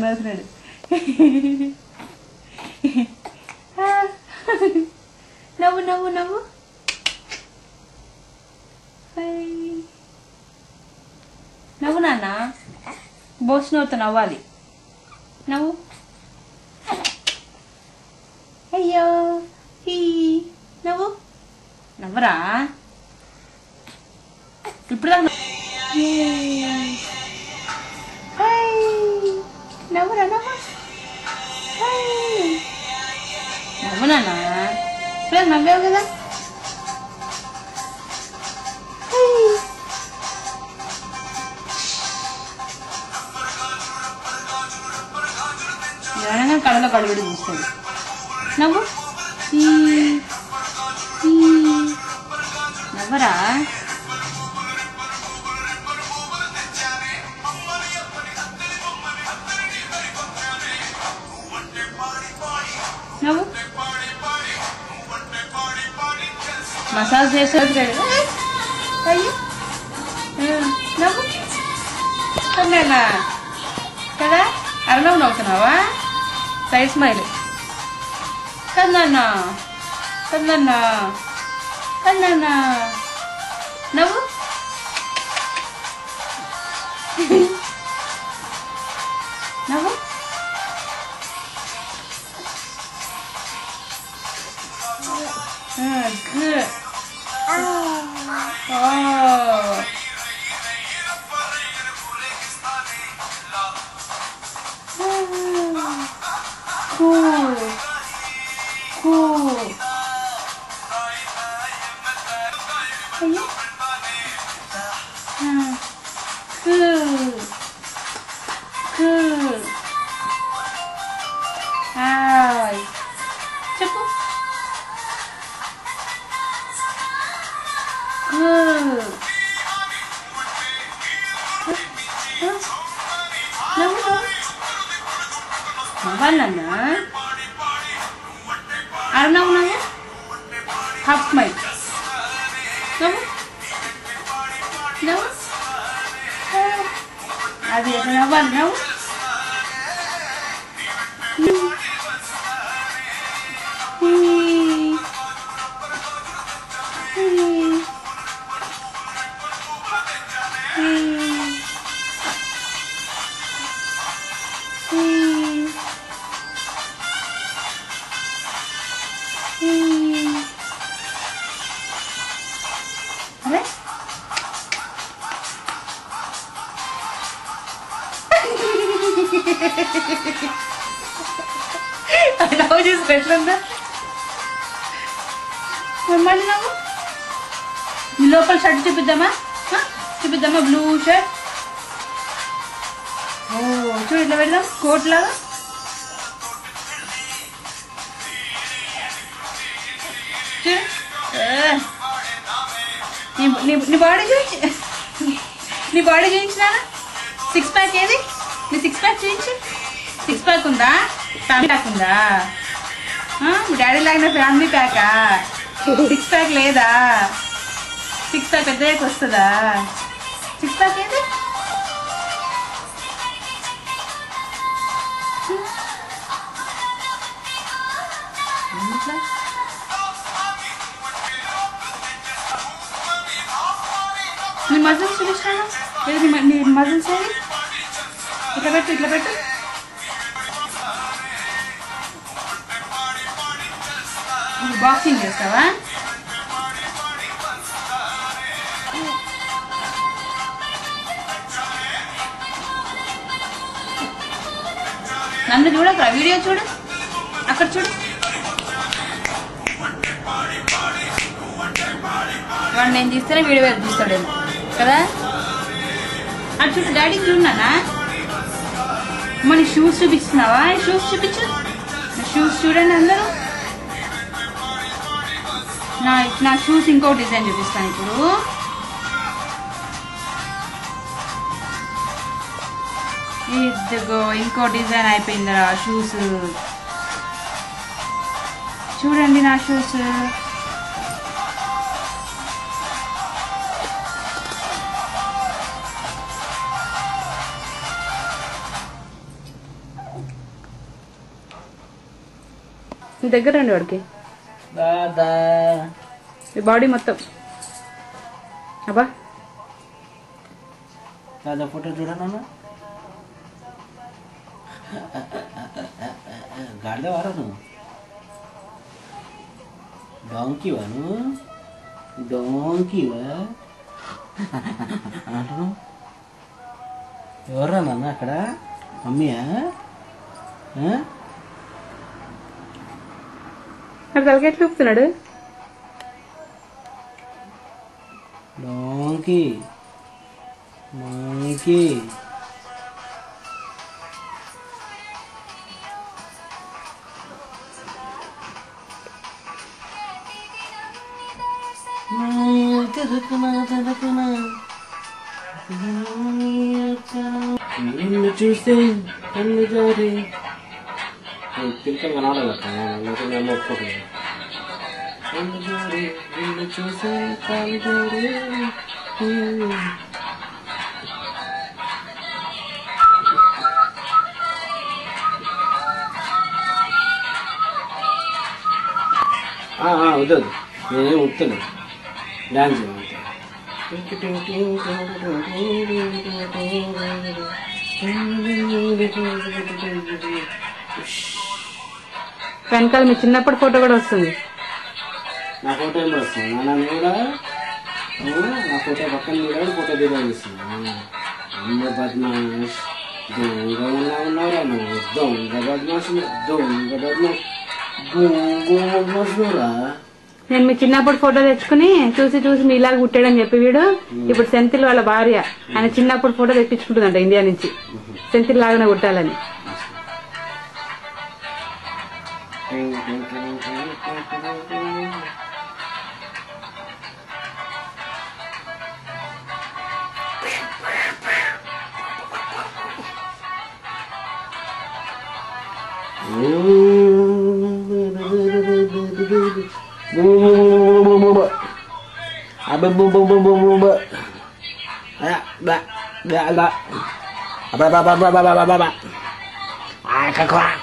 నవ్వుతున్నాడు. నవ్వు నవ్వు నవ్వు. నవ్వు నాన్న. బోస్ నవ్వుతో నవ్వాలి. నవ్వు. అయ్యో హీ. నవ్వు. నవ్వరా. ఇప్పుడు నవ్వురా నవ్వు. నవ్వు నాన్న. ఇప్పుడు నవ్వావు కదా. ఎవరైనా కళ్ళలో కడుగుడు చూస్తుంది. నవ్వు. నవ్వరా. నవ్వు. మసాజ్ చేసేది అయ్యో. నవ్వు. కన్నా కదా. అరనవ్వు నవ్వుతున్నావా. Side smile. కన్నా కన్నా కన్నా. నవ్వు. నవ్వు. Good. Oh. Cool. Cool. Ayo. Good. Good. Hi. Cepu. Good. Navvu. Navvalana. Arnavu navvu. Half smile. Navvu. Navvu. Adi etra navval navvu. నవ్వు చూసి ఎట్లుందా. మళ్ళీ నవ్వు. నీ లోపల షర్ట్ చూపిద్దామా. చూపిద్దామా బ్లూ షర్ట్. ఓ చూడు ఇట్లా పెడదాం కోట్ లాగా. నీ బాడీ చూపించి. నీ బాడీ చూపించినా. సిక్స్ ప్యాక్ ఏది. నీ సిక్స్ ప్యాక్ చూపించు. సిక్స్ ప్యాక్ ఉందా. ఫ్యామిలీ ప్యాక్ ఉందా. మీ డాడీ లాగిన ఫ్యామిలీ ప్యాకా. సిక్స్ ప్యాక్ లేదా. సిక్స్ ప్యాక్ పెద్దకి వస్తుందా. సిక్స్ ప్యాక్ ఏది. నీ మజిల్స్ చూపించాను. ఏది నీ మజిల్స్ ఏది. ఇట్లా పెట్టు ఇట్లా పెట్టు. బాక్సింగ్ చేస్తావా. నన్ను చూడక వీడియో చూడు. అక్కడ చూడు. వాడు నేను తీస్తేనే వీడియో వైపు చూస్తాడేమో కదా. అటు చూడు. డాడీకి చూడనా. మన షూస్ చూపిస్తున్నావా. షూస్ చూపించు. షూస్ చూడండి అందరూ. నా షూస్ ఇంకో డిజైన్ చూపిస్తాను ఇప్పుడు. ఇదిగో ఇంకో డిజైన్ అయిపోయిందిరా షూస్. చూడండి నా షూస్. దగ్గర రండి వాడికి దాదా బాడీ మొత్తం. అబ్బా దాదా ఫోటో చూడనా? గాడిద వారా నువ్వు? డాంకీవా నువ్వు? డాంకీవా అంటున్నావు? ఎవరా నాన్న అక్కడ? మమ్మీయా? అక్కడ తలకెట్ చూపుతున్నాడు. డాంకీ మంకీ నిన్ను చూస్తే కన్ను జారి పిల్లలు కనాలి నేను ఒప్పుకుంటున్నాను. కన్ను జారి నిన్ను చూస్తే కాలు జారి వద్దు నేనేం ఉత్తను డాన్స్ వెనకాల మీ చిన్నప్పటి ఫోటో కూడా వస్తుంది. నా ఫోటో ఏం వస్తుంది? నన్ను కూడా నా ఫోటో పక్కన కూడా ఫోటో దిగాల్సింది. అమ్మ బద్మాష్ దొంగ ఉన్నావురా నువ్వు. దొంగ బద్మాష్ దొంగ బద్మాష్ బద్మాషురా. నేను మీ చిన్నప్పుడు ఫోటో తెచ్చుకుని చూసి చూసి మీలాగా పుట్టాడని చెప్పి వీడు ఇప్పుడు సెంతిల్ వాళ్ళ భార్య ఆయన చిన్నప్పుడు ఫోటో తెప్పించుకుంటుందంట ఇండియా నుంచి సెంతిల్ లాగానే పుట్టాలని.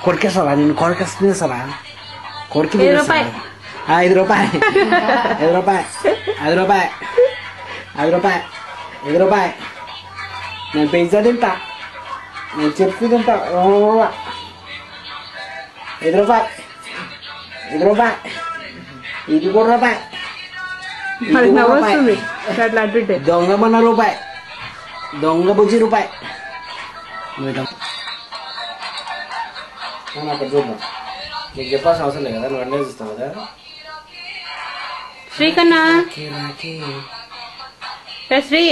కొరికేస్తారా నేను? కొరికేస్తారా? కొరికి 5 రూపాయలు 5 రూపాయలు 5 రూపాయలు 5 రూపాయలు 5 రూపాయలు 5 రూపాయలు. నేను పిజ్జా తింటా, నేను చెప్పు తింటా. 5 రూపాయలు 5 రూపాయలు ఇది 3 రూపాయలు. దొంగ మన రూపాయి, దొంగ బుజ్జి రూపాయి. అక్కడ చూద్దాం, నీకు చెప్పాల్సిన అవసరం లేదు కదా, నువ్వు అన్నీ చూస్తావు కదా. శ్రీకన్నా శ్రీ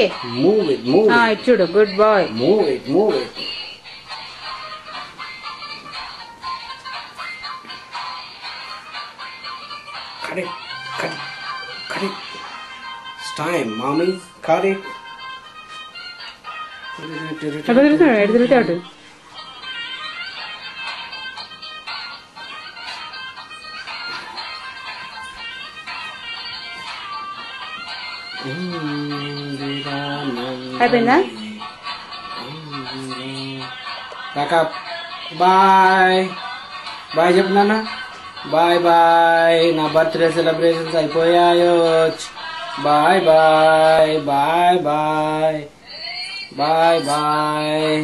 చూడు good boy. Move it cut it. It's time, mommy. Cut it. ఎడుగుతాడు. అయిపోయిందా? బాయ్ బాయ్ చెప్పు నాన్న. Bye bye. నా బర్త్డే సెలబ్రేషన్స్ అయిపోయాయో. Bye bye bye bye bye bye.